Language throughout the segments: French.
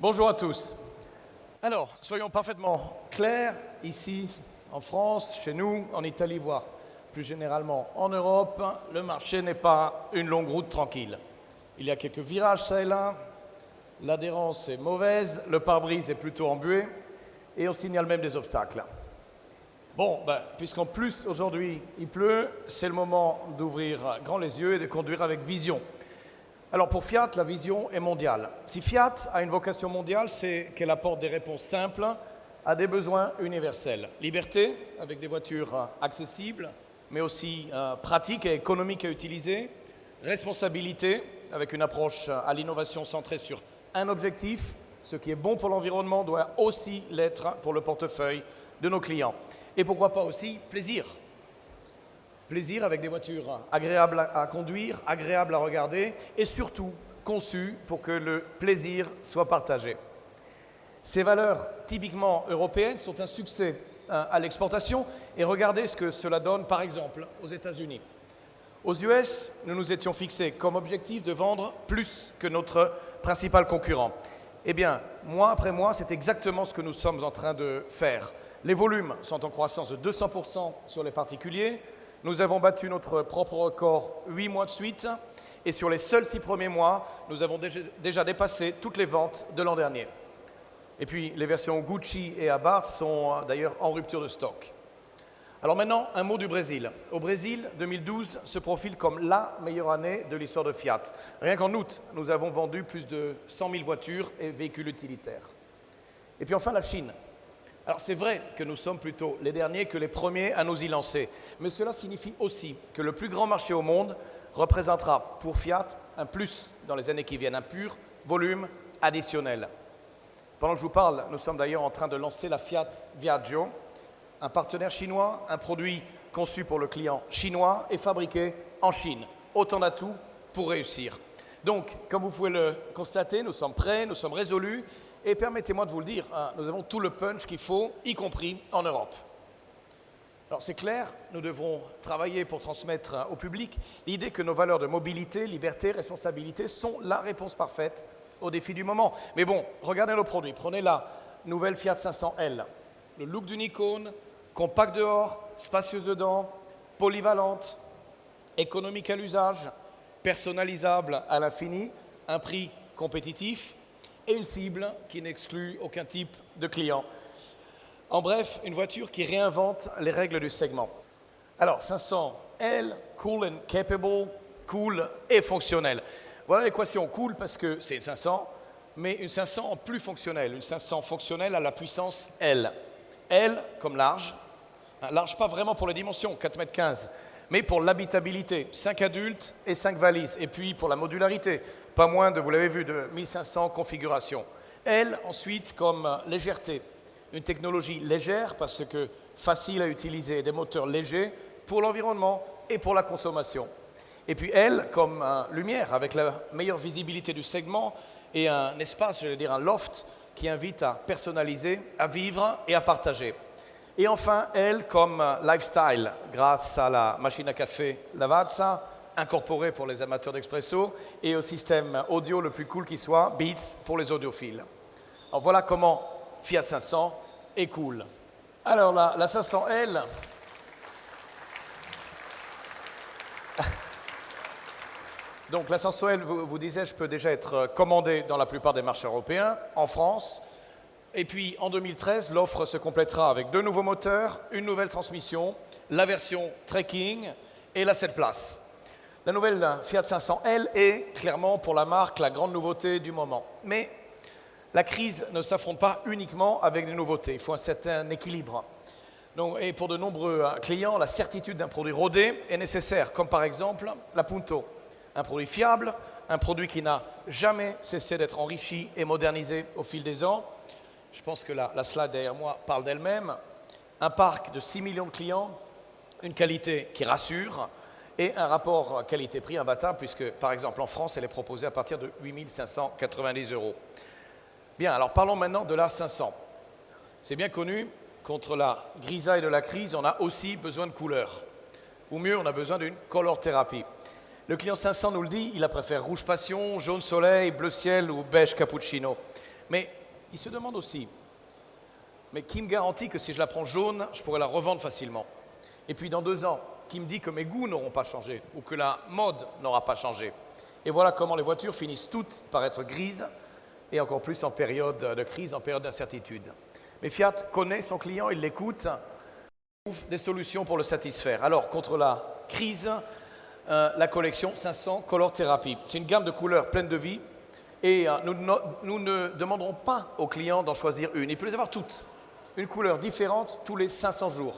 Bonjour à tous. Alors, soyons parfaitement clairs, ici, en France, chez nous, en Italie, voire plus généralement en Europe, le marché n'est pas une longue route tranquille. Il y a quelques virages ça et là, l'adhérence est mauvaise, le pare-brise est plutôt embué, et on signale même des obstacles. Bon, puisqu'en plus aujourd'hui il pleut, c'est le moment d'ouvrir grand les yeux et de conduire avec vision. Alors pour Fiat, la vision est mondiale. Si Fiat a une vocation mondiale, c'est qu'elle apporte des réponses simples à des besoins universels. Liberté, avec des voitures accessibles, mais aussi pratiques et économiques à utiliser. Responsabilité, avec une approche à l'innovation centrée sur un objectif. Ce qui est bon pour l'environnement doit aussi l'être pour le portefeuille de nos clients. Et pourquoi pas aussi plaisir. Plaisir avec des voitures agréables à conduire, agréables à regarder et surtout conçues pour que le plaisir soit partagé. Ces valeurs typiquement européennes sont un succès à l'exportation et regardez ce que cela donne par exemple aux États-Unis. Aux US, nous nous étions fixés comme objectif de vendre plus que notre principal concurrent. Eh bien, mois après mois, c'est exactement ce que nous sommes en train de faire. Les volumes sont en croissance de 200% sur les particuliers. Nous avons battu notre propre record 8 mois de suite et sur les seuls 6 premiers mois, nous avons déjà dépassé toutes les ventes de l'an dernier. Et puis, les versions Gucci et Abarth sont d'ailleurs en rupture de stock. Alors maintenant, un mot du Brésil. Au Brésil, 2012 se profile comme la meilleure année de l'histoire de Fiat. Rien qu'en août, nous avons vendu plus de 100 000 voitures et véhicules utilitaires. Et puis enfin, la Chine. Alors c'est vrai que nous sommes plutôt les derniers que les premiers à nous y lancer, mais cela signifie aussi que le plus grand marché au monde représentera pour Fiat un plus dans les années qui viennent, un pur volume additionnel. Pendant que je vous parle, nous sommes d'ailleurs en train de lancer la Fiat Viaggio, un partenaire chinois, un produit conçu pour le client chinois et fabriqué en Chine. Autant d'atouts pour réussir. Donc, comme vous pouvez le constater, nous sommes prêts, nous sommes résolus. Et permettez-moi de vous le dire, nous avons tout le punch qu'il faut, y compris en Europe. Alors c'est clair, nous devrons travailler pour transmettre au public l'idée que nos valeurs de mobilité, liberté, responsabilité sont la réponse parfaite aux défis du moment. Mais bon, regardez nos produits. Prenez la nouvelle Fiat 500L. Le look d'une icône, compact dehors, spacieuse dedans, polyvalente, économique à l'usage, personnalisable à l'infini, un prix compétitif et une cible qui n'exclut aucun type de client. En bref, une voiture qui réinvente les règles du segment. Alors, 500L, cool and capable, cool et fonctionnel. Voilà l'équation cool parce que c'est une 500, mais une 500 en plus fonctionnelle, une 500 fonctionnelle à la puissance L. L comme large, large pas vraiment pour les dimensions, 4,15 m, mais pour l'habitabilité, 5 adultes et 5 valises, et puis pour la modularité, pas moins de, vous l'avez vu, de 1500 configurations. Elle, ensuite, comme légèreté, une technologie légère parce que facile à utiliser, des moteurs légers pour l'environnement et pour la consommation. Et puis elle, comme lumière, avec la meilleure visibilité du segment et un espace, j'allais dire un loft, qui invite à personnaliser, à vivre et à partager. Et enfin, elle, comme lifestyle, grâce à la machine à café Lavazza, incorporé pour les amateurs d'expresso, et au système audio le plus cool qui soit, Beats pour les audiophiles. Alors voilà comment Fiat 500 est cool. Alors la 500L, donc la 500L, vous disais, peut déjà être commandée dans la plupart des marchés européens, en France. Et puis en 2013, l'offre se complétera avec 2 nouveaux moteurs, une nouvelle transmission, la version trekking et la 7 places. La nouvelle Fiat 500L est clairement pour la marque la grande nouveauté du moment. Mais la crise ne s'affronte pas uniquement avec des nouveautés, il faut un certain équilibre. Donc, et pour de nombreux clients, la certitude d'un produit rodé est nécessaire, comme par exemple la Punto, un produit fiable, un produit qui n'a jamais cessé d'être enrichi et modernisé au fil des ans. Je pense que la slide derrière moi parle d'elle-même. Un parc de 6 millions de clients, une qualité qui rassure, et un rapport qualité-prix imbattable, puisque, par exemple, en France, elle est proposée à partir de 8 590 €. Bien, alors parlons maintenant de la 500. C'est bien connu, contre la grisaille de la crise, on a aussi besoin de couleurs. Ou mieux, on a besoin d'une color thérapie. Le client 500 nous le dit, il a préféré rouge passion, jaune soleil, bleu ciel ou beige cappuccino. Mais il se demande aussi, mais qui me garantit que si je la prends jaune, je pourrais la revendre facilement? Et puis dans 2 ans, qui me dit que mes goûts n'auront pas changé ou que la mode n'aura pas changé? Et voilà comment les voitures finissent toutes par être grises, et encore plus en période de crise, en période d'incertitude. Mais Fiat connaît son client, il l'écoute, il trouve des solutions pour le satisfaire. Alors, contre la crise, la collection 500 Color Therapy. C'est une gamme de couleurs pleine de vie, et nous ne demanderons pas aux clients d'en choisir une. Il peut les avoir toutes, une couleur différente tous les 500 jours.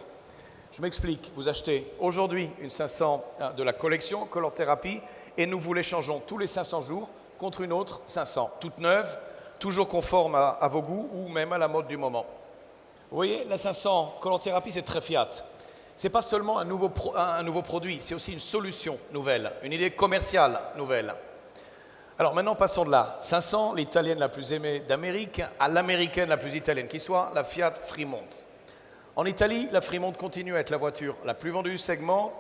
Je m'explique, vous achetez aujourd'hui une 500 de la collection Color Therapy, et nous vous l'échangeons tous les 500 jours contre une autre 500, toute neuve, toujours conforme à vos goûts ou même à la mode du moment. Vous voyez, la 500 Color Therapy, c'est très Fiat. Ce n'est pas seulement un nouveau produit, c'est aussi une solution nouvelle, une idée commerciale nouvelle. Alors maintenant, passons de la 500, l'italienne la plus aimée d'Amérique, à l'américaine la plus italienne qui soit, la Fiat Fremont. En Italie, la Fremont continue à être la voiture la plus vendue du segment,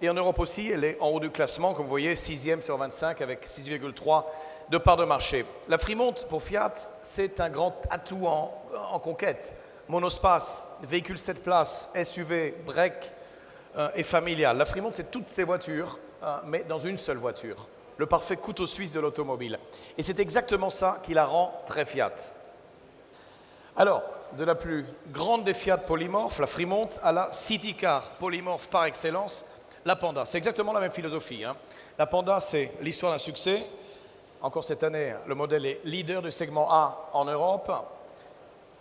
et en Europe aussi, elle est en haut du classement, comme vous voyez, 6e sur 25 avec 6,3 de part de marché. La Fremont, pour Fiat, c'est un grand atout en conquête. Monospace, véhicule 7 places, SUV, break et familial. La Fremont, c'est toutes ces voitures, mais dans une seule voiture. Le parfait couteau suisse de l'automobile. Et c'est exactement ça qui la rend très Fiat. Alors, de la plus grande des Fiat polymorphes, la Fremont, à la City Car polymorphe par excellence, la Panda. C'est exactement la même philosophie. La Panda, c'est l'histoire d'un succès. Encore cette année, le modèle est leader du segment A en Europe.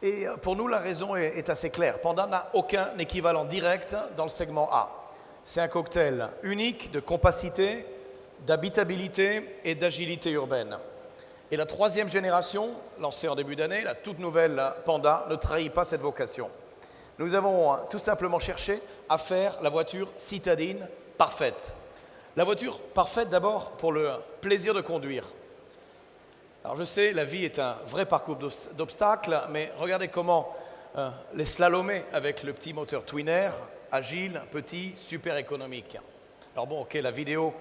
Et pour nous, la raison est assez claire. Panda n'a aucun équivalent direct dans le segment A. C'est un cocktail unique de compacité, d'habitabilité et d'agilité urbaine. Et la 3e génération, lancée en début d'année, la toute nouvelle Panda, ne trahit pas cette vocation. Nous avons tout simplement cherché à faire la voiture citadine parfaite. La voiture parfaite d'abord pour le plaisir de conduire. Alors je sais, la vie est un vrai parcours d'obstacles, mais regardez comment les slalomés avec le petit moteur Twin Air, agile, petit, super économique. Alors bon, ok, la vidéo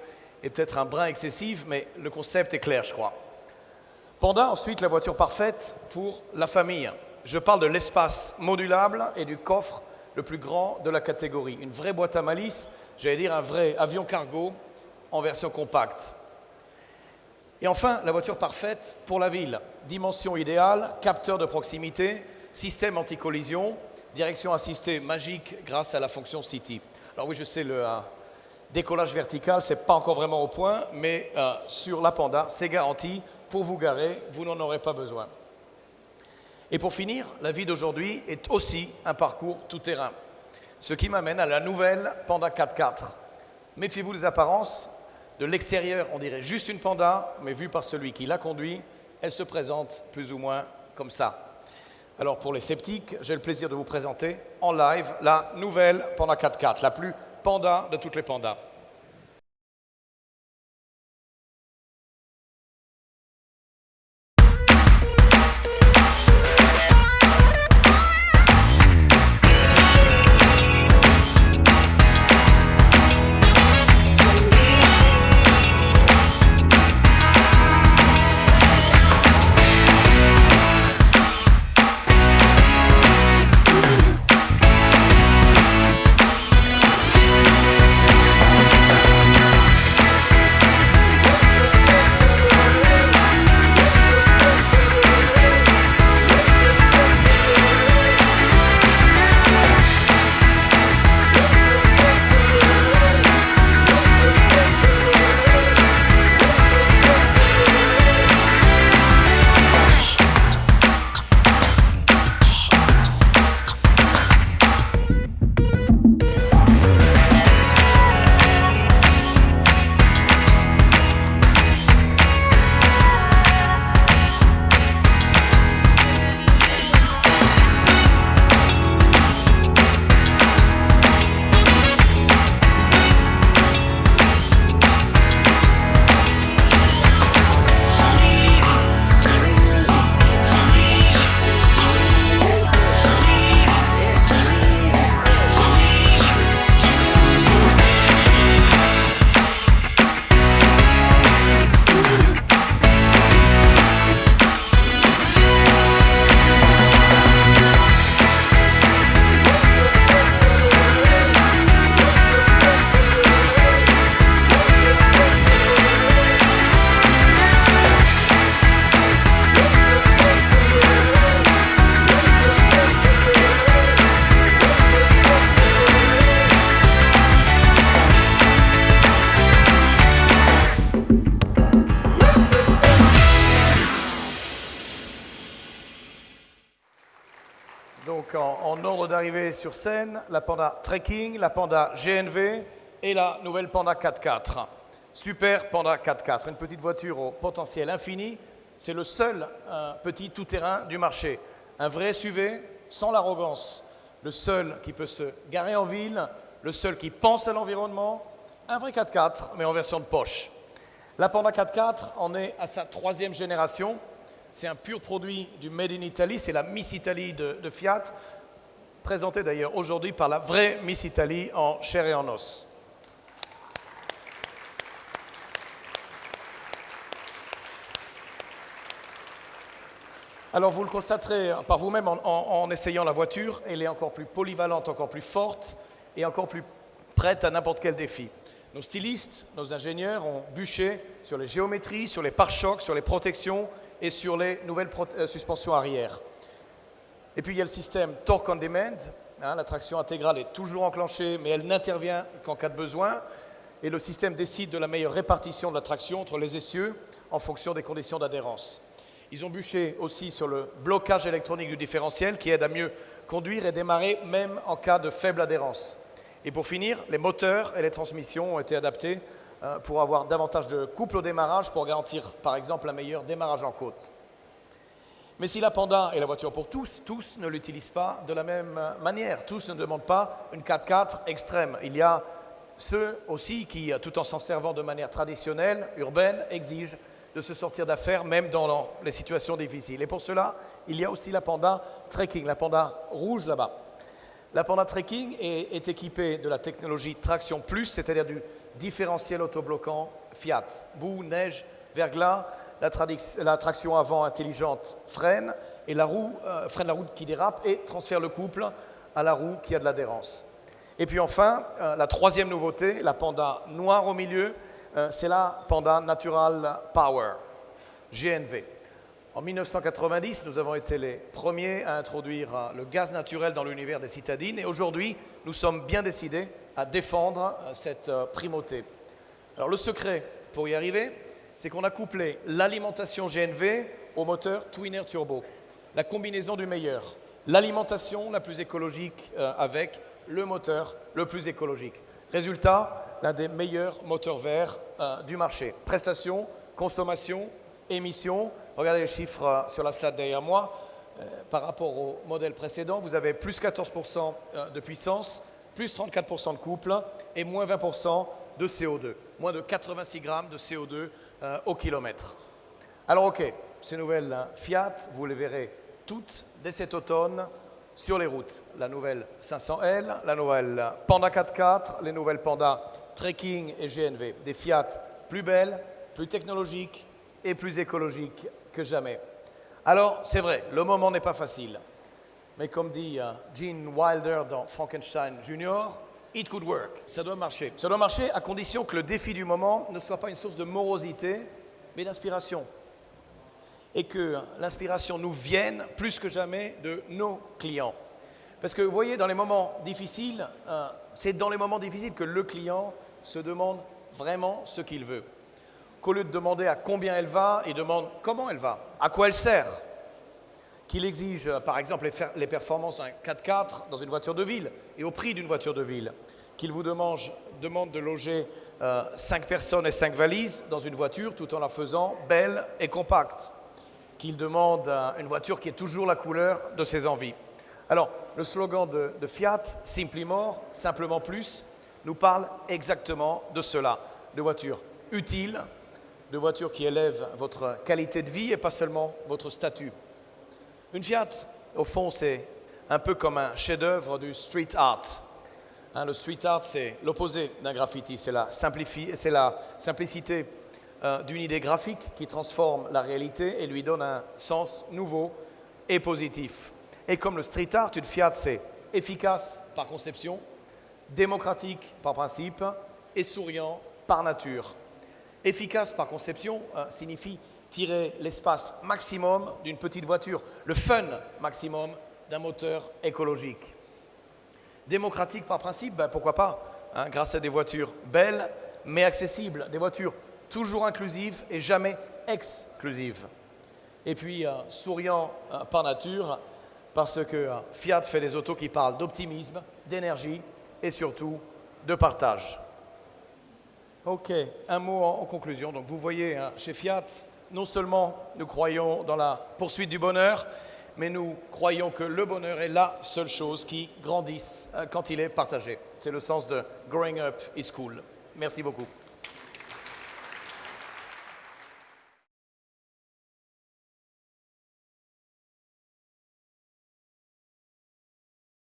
est peut-être un brin excessif, mais le concept est clair, je crois. Panda, ensuite, la voiture parfaite pour la famille. Je parle de l'espace modulable et du coffre le plus grand de la catégorie. Une vraie boîte à malice, j'allais dire un vrai avion cargo en version compacte. Et enfin, la voiture parfaite pour la ville. Dimension idéale, capteur de proximité, système anti-collision, direction assistée magique grâce à la fonction City. Alors oui, je sais, le décollage vertical, ce n'est pas encore vraiment au point, mais sur la Panda, c'est garanti. Pour vous garer, vous n'en aurez pas besoin. Et pour finir, la vie d'aujourd'hui est aussi un parcours tout-terrain. Ce qui m'amène à la nouvelle Panda 4x4. Méfiez-vous des apparences. De l'extérieur, on dirait juste une Panda, mais vue par celui qui la conduit, elle se présente plus ou moins comme ça. Alors pour les sceptiques, j'ai le plaisir de vous présenter en live la nouvelle Panda 4x4, la plus Panda de toutes les Pandas. donc en ordre d'arrivée sur scène, la Panda Trekking, la Panda GNV et la nouvelle Panda 4x4. Super Panda 4x4, une petite voiture au potentiel infini. C'est le seul petit tout-terrain du marché. Un vrai SUV sans l'arrogance. Le seul qui peut se garer en ville, le seul qui pense à l'environnement. Un vrai 4x4, mais en version de poche. La Panda 4x4 en est à sa 3e génération. C'est un pur produit du Made in Italy, c'est la Miss Italy de Fiat, présentée d'ailleurs aujourd'hui par la vraie Miss Italy en chair et en os. Alors vous le constaterez par vous-même en essayant la voiture, elle est encore plus polyvalente, encore plus forte et encore plus prête à n'importe quel défi. Nos stylistes, nos ingénieurs ont bûché sur les géométries, sur les pare-chocs, sur les protections et sur les nouvelles suspensions arrière. Et puis il y a le système Torque on Demand, la traction intégrale est toujours enclenchée, mais elle n'intervient qu'en cas de besoin. Et le système décide de la meilleure répartition de la traction entre les essieux en fonction des conditions d'adhérence. Ils ont bûché aussi sur le blocage électronique du différentiel qui aide à mieux conduire et démarrer même en cas de faible adhérence. Et pour finir, les moteurs et les transmissions ont été adaptés pour avoir davantage de couple au démarrage pour garantir par exemple un meilleur démarrage en côte. Mais si la Panda est la voiture pour tous ne l'utilisent pas de la même manière. Tous ne demandent pas une 4x4 extrême. Il y a ceux aussi qui, tout en s'en servant de manière traditionnelle, urbaine, exigent de se sortir d'affaires, même dans les situations difficiles. Et pour cela, il y a aussi la Panda Trekking, la Panda rouge là-bas. La Panda Trekking est équipée de la technologie Traction Plus, c'est-à-dire du différentiel autobloquant Fiat. Boue, neige, verglas, la traction avant intelligente freine, et freine la roue qui dérape et transfère le couple à la roue qui a de l'adhérence. Et puis enfin, la 3e nouveauté, la Panda noire au milieu, c'est la Panda Natural Power, GNV. En 1990, nous avons été les premiers à introduire le gaz naturel dans l'univers des citadines et aujourd'hui, nous sommes bien décidés à défendre cette primauté. Alors le secret pour y arriver, c'est qu'on a couplé l'alimentation GNV au moteur Twinner Turbo, la combinaison du meilleur, l'alimentation la plus écologique avec le moteur le plus écologique. Résultat, l'un des meilleurs moteurs verts du marché. Prestations, consommation, émissions. Regardez les chiffres sur la slide derrière moi. Par rapport au modèle précédent, vous avez plus 14% de puissance, plus 34% de couple et moins 20% de CO2. Moins de 86 grammes de CO2 au kilomètre. Alors ok, ces nouvelles Fiat, vous les verrez toutes dès cet automne sur les routes. La nouvelle 500L, la nouvelle Panda 4x4, les nouvelles Panda Trekking et GNV. Des Fiat plus belles, plus technologiques et plus écologiques que jamais. Alors, c'est vrai, le moment n'est pas facile. Mais comme dit Gene Wilder dans Frankenstein Jr., it could work. Ça doit marcher. Ça doit marcher à condition que le défi du moment ne soit pas une source de morosité, mais d'inspiration. Et que l'inspiration nous vienne plus que jamais de nos clients. Parce que vous voyez, dans les moments difficiles, c'est dans les moments difficiles que le client se demande vraiment ce qu'il veut. Qu'au lieu de demander à combien elle va, il demande comment elle va, à quoi elle sert. Qu'il exige, par exemple, les performances d'un 4x4 dans une voiture de ville et au prix d'une voiture de ville. Qu'il vous demande de loger 5 personnes et 5 valises dans une voiture tout en la faisant belle et compacte. Qu'il demande une voiture qui est toujours la couleur de ses envies. Alors, le slogan de Fiat, Simply More, simplement plus, nous parle exactement de cela. De voitures utiles, de voitures qui élèvent votre qualité de vie et pas seulement votre statut. Une Fiat, au fond, c'est un peu comme un chef-d'œuvre du street art. Le street art, c'est l'opposé d'un graffiti, c'est la simplicité d'une idée graphique qui transforme la réalité et lui donne un sens nouveau et positif. Et comme le street art, une Fiat, c'est efficace par conception, démocratique par principe et souriant par nature. Efficace par conception signifie tirer l'espace maximum d'une petite voiture, le fun maximum d'un moteur écologique. Démocratique par principe, pourquoi pas, grâce à des voitures belles mais accessibles, des voitures toujours inclusives et jamais exclusives. Et puis souriant par nature, parce que Fiat fait des autos qui parlent d'optimisme, d'énergie et surtout de partage. Ok, un mot en conclusion. Donc vous voyez, chez Fiat, non seulement nous croyons dans la poursuite du bonheur, mais nous croyons que le bonheur est la seule chose qui grandisse quand il est partagé. C'est le sens de Growing Up is Cool. Merci beaucoup.